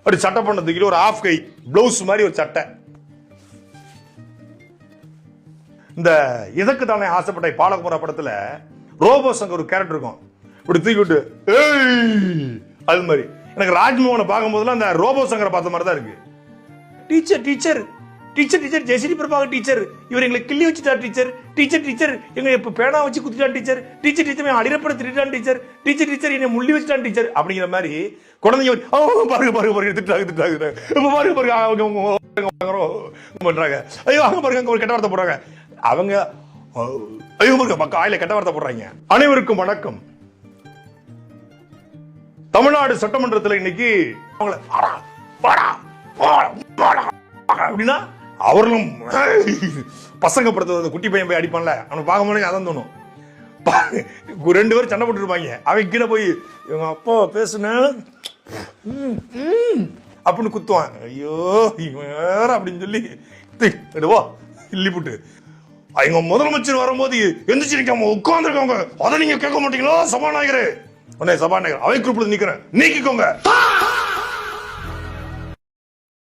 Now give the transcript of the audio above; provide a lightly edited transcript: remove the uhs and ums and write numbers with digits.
அப்படி சட்டை பண்ண தூக்கிட்டு ஒரு ஆஃப் கை பிளவுஸ் மாதிரி ஒரு சட்டை. இந்த இதற்கு தானே ஆசைப்பட்ட பாலகுமாரா படத்துல ரோபோ சங்கர் ஒரு கேரக்டர் இருக்கும், இப்படி தூக்கி விட்டு அது மாதிரி. எனக்கு ராஜ்மோகனை பார்க்கும் போதுலாம் அந்த ரோபோ சங்கரை பார்த்த மாதிரி தான் இருக்கு. Teacher teacher teacher teacher Jayashree Prabhakar teacher, இவர் எங்களை கிள்ளி வச்சுட்டார் டீச்சர். டீச்சர் டீச்சர் எங்க இப்ப பேனா வச்சு குத்திட்டான் டீச்சர். டீச்சர் டீச்சர் அடிரப்பட திட்டான் டீச்சர். டீச்சர் டீச்சர் என்னை முள்ளி வச்சுட்டான் டீச்சர். அப்படிங்கிற மாதிரி குழந்தைங்க பாருங்க பாருங்க பாருங்க திட்டாங்க திட்டாங்க. இப்ப பாருங்க பாருங்க அவங்க பண்றாங்க. ஐயோ அங்க பாருங்க அங்க ஒரு கெட்ட வார்த்தை போடுறாங்க. அவங்க ஐயோ பாருங்க ஆயில கெட்ட வார்த்தை போடுறாங்க. அனைவருக்கும் வணக்கம். தமிழ்நாடு சட்டமன்றத்தில் இன்னைக்கு அப்படின்னா அவர்களும் பசங்க படுத்த குட்டி பையன் போய் அடிப்பான்ல, அவனை பார்க்க முடியாது. அதான் தோணும். 2 பேரும் சண்டை போட்டு இருப்பாங்க. அவன் கீழே போய் இவங்க அப்பா பேசுன அப்படின்னு குத்துவான். ஐயோ வேற அப்படின்னு சொல்லி இல்லி போட்டு அவங்க முதலமைச்சர் வரும்போது எந்திரிச்சு நிக்காம உட்கார்ந்துருக்காங்க. அதை நீங்க கேட்க மாட்டீங்களா சபாநாயகரே? உடனே சபாநாயகர் அவை குறிப்பிட்டு நிக்கிறேன், நீக்கிக்கோங்க.